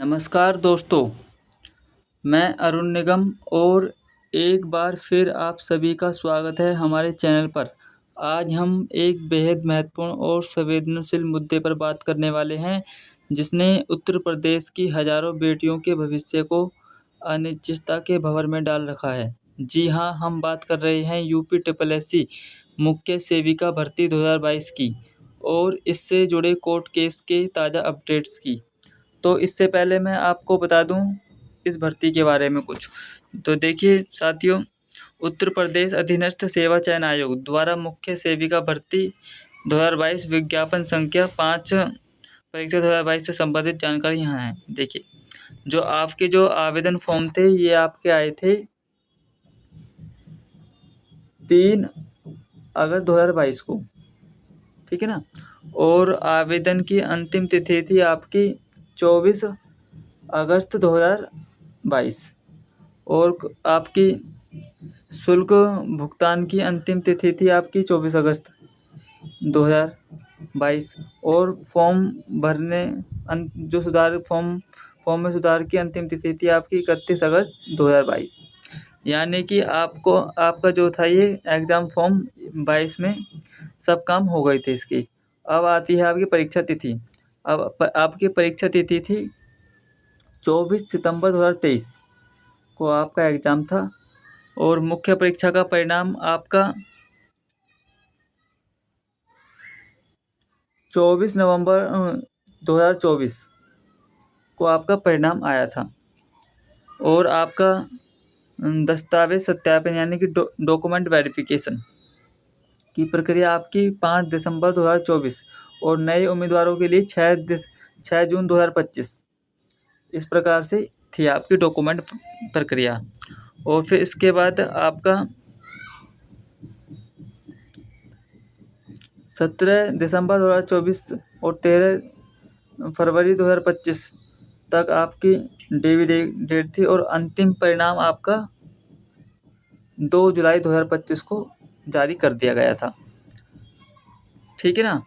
नमस्कार दोस्तों, मैं अरुण निगम और एक बार फिर आप सभी का स्वागत है हमारे चैनल पर। आज हम एक बेहद महत्वपूर्ण और संवेदनशील मुद्दे पर बात करने वाले हैं, जिसने उत्तर प्रदेश की हज़ारों बेटियों के भविष्य को अनिश्चितता के भंवर में डाल रखा है। जी हाँ, हम बात कर रहे हैं यूपी SSSC मुख्य सेविका भर्ती 2022 की और इससे जुड़े कोर्ट केस के ताज़ा अपडेट्स की। तो इससे पहले मैं आपको बता दूं इस भर्ती के बारे में कुछ। तो देखिए साथियों, उत्तर प्रदेश अधीनस्थ सेवा चयन आयोग द्वारा मुख्य सेविका भर्ती 2022 विज्ञापन संख्या 5 परीक्षा 2022 से संबंधित जानकारी यहाँ है। देखिए, जो आवेदन फॉर्म थे ये आपके आए थे 3 अगस्त 2022 को, ठीक है ना। और आवेदन की अंतिम तिथि थी आपकी 24 अगस्त 2022 और आपकी शुल्क भुगतान की अंतिम तिथि थी आपकी 24 अगस्त 2022 और फॉर्म भरने जो सुधार फॉर्म में सुधार की अंतिम तिथि थी आपकी 31 अगस्त 2022। यानी कि आपका जो था ये एग्ज़ाम फॉर्म 22 में सब काम हो गए थे इसकी। अब आती है आपकी परीक्षा तिथि। अब आपकी परीक्षा तिथि थी 24 सितंबर 2023 को आपका एग्ज़ाम था और मुख्य परीक्षा का परिणाम आपका 24 नवंबर 2024 को आपका परिणाम आया था। और आपका दस्तावेज़ सत्यापन यानी कि डॉक्यूमेंट वेरिफिकेशन की प्रक्रिया आपकी 5 दिसंबर 2024 और नए उम्मीदवारों के लिए 6 जून 2025 इस प्रकार से थी आपकी डॉक्यूमेंट प्रक्रिया। और फिर इसके बाद आपका 17 दिसंबर 2024 और 13 फरवरी 2025 तक आपकी डेट थी और अंतिम परिणाम आपका 2 जुलाई 2025 को जारी कर दिया गया था, ठीक है ना।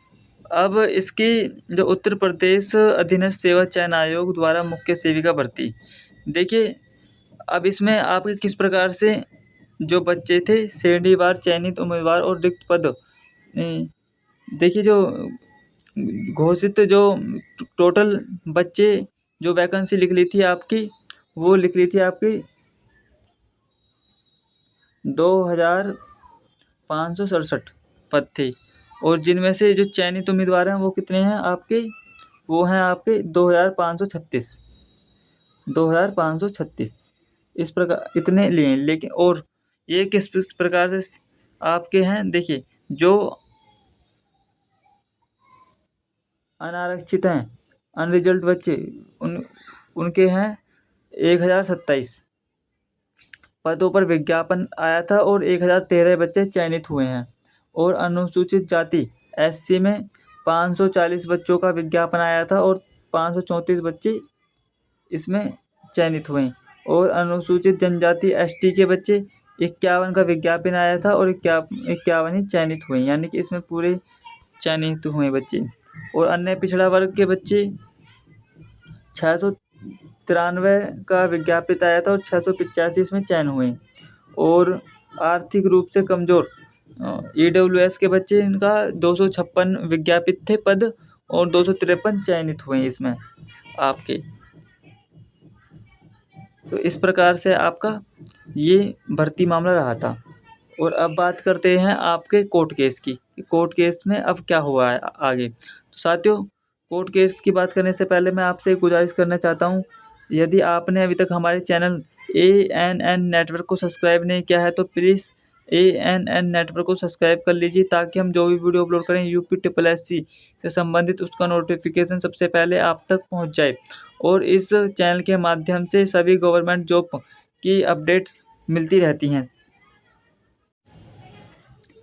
अब इसकी जो उत्तर प्रदेश अधीनस्थ सेवा चयन आयोग द्वारा मुख्य सेविका भर्ती, देखिए अब इसमें आपके किस प्रकार से जो बच्चे थे श्रेणीवार चयनित उम्मीदवार और रिक्त पद, देखिए जो घोषित जो टोटल बच्चे जो वैकेंसी लिख ली थी आपकी, वो लिख ली थी आपकी 2567 पद थे और जिनमें से जो चयनित उम्मीदवार हैं वो कितने हैं आपके, वो हैं आपके 2536 इस प्रकार इतने लिए। लेकिन और ये किस प्रकार से आपके हैं, देखिए जो अनारक्षित हैं अनरिजल्ट बच्चे उनके हैं 1027 पदों पर विज्ञापन आया था और 1013 बच्चे चयनित हुए हैं। और अनुसूचित जाति SC में 540 बच्चों का विज्ञापन आया था और 534 बच्चे इसमें चयनित हुए। और अनुसूचित जनजाति ST के बच्चे 51 का विज्ञापन आया था और 51 ही चयनित हुए, यानी कि इसमें पूरे चयनित हुए बच्चे। और अन्य पिछड़ा वर्ग के बच्चे 693 का विज्ञापित आया था और 685 इसमें चयन हुए। और आर्थिक रूप से कमज़ोर EWS के बच्चे इनका 256 विज्ञापित थे पद और 253 चयनित हुए इसमें आपके। तो इस प्रकार से आपका ये भर्ती मामला रहा था। और अब बात करते हैं आपके कोर्ट केस की, कोर्ट केस में अब क्या हुआ है आगे। तो साथियों, कोर्ट केस की बात करने से पहले मैं आपसे गुजारिश करना चाहता हूँ, यदि आपने अभी तक हमारे चैनल ANN नेटवर्क को सब्सक्राइब नहीं किया है तो प्लीज़ ANN नेटवर्क को सब्सक्राइब कर लीजिए, ताकि हम जो भी वीडियो अपलोड करें यूपी SSSC से संबंधित उसका नोटिफिकेशन सबसे पहले आप तक पहुँच जाए और इस चैनल के माध्यम से सभी गवर्नमेंट जॉब की अपडेट्स मिलती रहती हैं।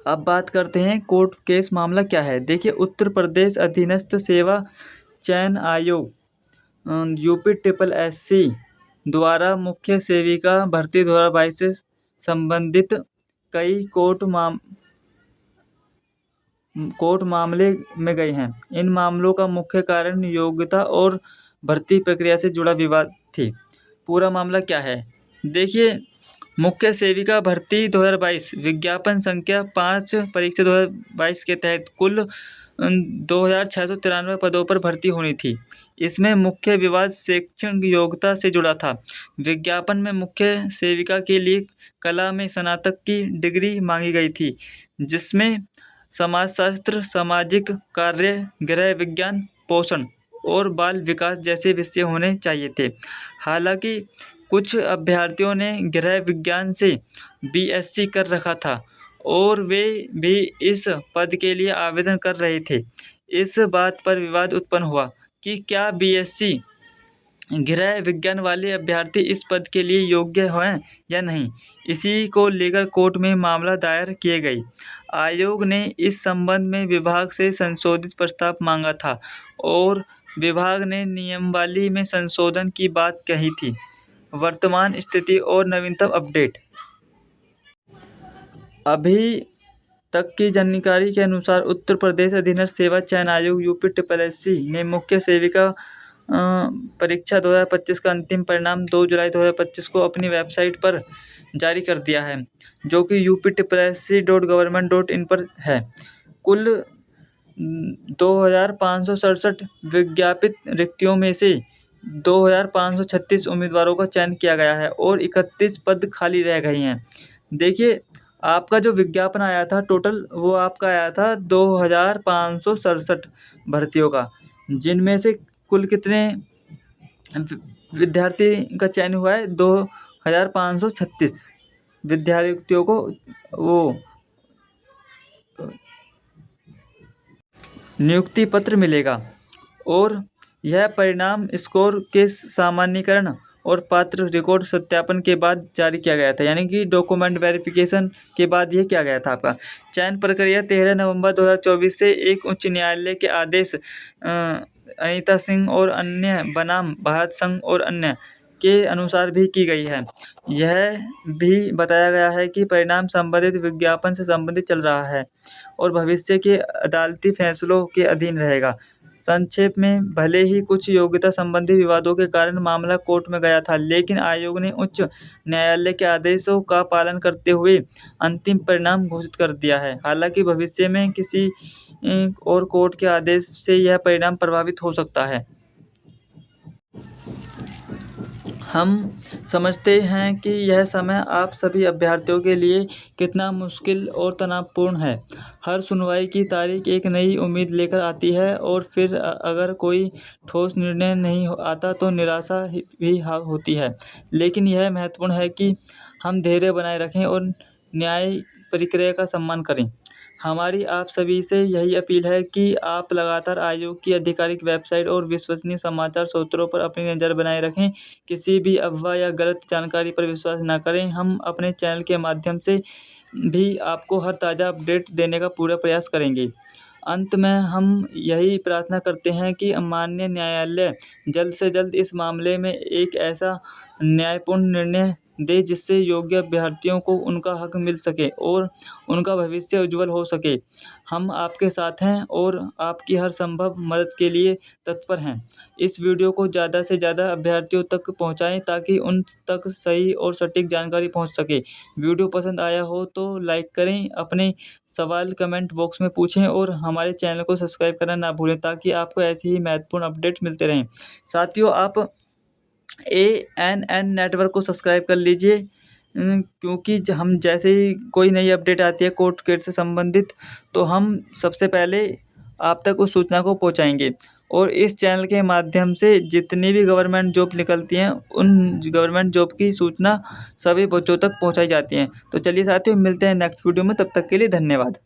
अब बात करते हैं कोर्ट केस मामला क्या है। देखिए, उत्तर प्रदेश अधीनस्थ सेवा चयन आयोग यूपी SSSC द्वारा मुख्य सेविका भर्ती 2022 से संबंधित कई कोर्ट मामले में गए हैं। इन मामलों का मुख्य कारण योग्यता और भर्ती प्रक्रिया से जुड़ा विवाद थी। पूरा मामला क्या है, देखिए। मुख्य सेविका भर्ती 2022 विज्ञापन संख्या 5 परीक्षा 2022 के तहत कुल 2693 पदों पर भर्ती होनी थी। इसमें मुख्य विवाद शैक्षणिक योग्यता से जुड़ा था। विज्ञापन में मुख्य सेविका के लिए कला में स्नातक की डिग्री मांगी गई थी, जिसमें समाजशास्त्र, सामाजिक कार्य, गृह विज्ञान, पोषण और बाल विकास जैसे विषय होने चाहिए थे। हालांकि कुछ अभ्यर्थियों ने गृह विज्ञान से बीएससी कर रखा था और वे भी इस पद के लिए आवेदन कर रहे थे। इस बात पर विवाद उत्पन्न हुआ कि क्या बीएससी गृह विज्ञान वाले अभ्यर्थी इस पद के लिए योग्य हैं या नहीं। इसी को लेकर कोर्ट में मामला दायर किए गई। आयोग ने इस संबंध में विभाग से संशोधित प्रस्ताव मांगा था और विभाग ने नियमावली में संशोधन की बात कही थी। वर्तमान स्थिति और नवीनतम अपडेट। अभी तक की जानकारी के अनुसार उत्तर प्रदेश अधीनस्थ सेवा चयन आयोग यूपीएससी ने मुख्य सेविका परीक्षा 2025 का अंतिम परिणाम 2 जुलाई 2025 को अपनी वेबसाइट पर जारी कर दिया है, जो कि upsc.government.in पर है। कुल 2567 विज्ञापित रिक्तियों में से 2536 उम्मीदवारों का चयन किया गया है और 31 पद खाली रह गए हैं। देखिए, आपका जो विज्ञापन आया था टोटल, वो आपका आया था 2567 भर्तियों का, जिनमें से कुल कितने विद्यार्थी का चयन हुआ है, 2536 विद्यार्थियों को वो नियुक्ति पत्र मिलेगा और यह परिणाम स्कोर के सामान्यीकरण और पात्र रिकॉर्ड सत्यापन के बाद जारी किया गया था, यानी कि डॉक्यूमेंट वेरिफिकेशन के बाद ये किया गया था। आपका चयन प्रक्रिया 13 नवंबर 2024 से एक उच्च न्यायालय के आदेश अनीता सिंह और अन्य बनाम भारत संघ और अन्य के अनुसार भी की गई है। यह भी बताया गया है कि परिणाम संबंधित विज्ञापन से संबंधित चल रहा है और भविष्य के अदालती फैसलों के अधीन रहेगा। संक्षेप में, भले ही कुछ योग्यता संबंधी विवादों के कारण मामला कोर्ट में गया था, लेकिन आयोग ने उच्च न्यायालय के आदेशों का पालन करते हुए अंतिम परिणाम घोषित कर दिया है। हालांकि भविष्य में किसी और कोर्ट के आदेश से यह परिणाम प्रभावित हो सकता है। हम समझते हैं कि यह समय आप सभी अभ्यर्थियों के लिए कितना मुश्किल और तनावपूर्ण है। हर सुनवाई की तारीख एक नई उम्मीद लेकर आती है और फिर अगर कोई ठोस निर्णय नहीं आता तो निराशा भी होती है। लेकिन यह महत्वपूर्ण है कि हम धैर्य बनाए रखें और न्याय प्रक्रिया का सम्मान करें। हमारी आप सभी से यही अपील है कि आप लगातार आयोग की आधिकारिक वेबसाइट और विश्वसनीय समाचार स्रोतों पर अपनी नज़र बनाए रखें। किसी भी अफवाह या गलत जानकारी पर विश्वास न करें। हम अपने चैनल के माध्यम से भी आपको हर ताज़ा अपडेट देने का पूरा प्रयास करेंगे। अंत में हम यही प्रार्थना करते हैं कि माननीय न्यायालय जल्द से जल्द इस मामले में एक ऐसा न्यायपूर्ण निर्णय दे जिससे योग्य अभ्यर्थियों को उनका हक मिल सके और उनका भविष्य उज्जवल हो सके। हम आपके साथ हैं और आपकी हर संभव मदद के लिए तत्पर हैं। इस वीडियो को ज़्यादा से ज़्यादा अभ्यर्थियों तक पहुंचाएं ताकि उन तक सही और सटीक जानकारी पहुंच सके। वीडियो पसंद आया हो तो लाइक करें, अपने सवाल कमेंट बॉक्स में पूछें और हमारे चैनल को सब्सक्राइब करना ना भूलें ताकि आपको ऐसी ही महत्वपूर्ण अपडेट मिलते रहें। साथियों, आप ANN नेटवर्क को सब्सक्राइब कर लीजिए, क्योंकि हम जैसे ही कोई नई अपडेट आती है कोर्ट केस से संबंधित तो हम सबसे पहले आप तक उस सूचना को पहुंचाएंगे। और इस चैनल के माध्यम से जितनी भी गवर्नमेंट जॉब निकलती हैं उन गवर्नमेंट जॉब की सूचना सभी बच्चों तक पहुंचाई जाती हैं। तो चलिए साथियों, मिलते हैं नेक्स्ट वीडियो में, तब तक के लिए धन्यवाद।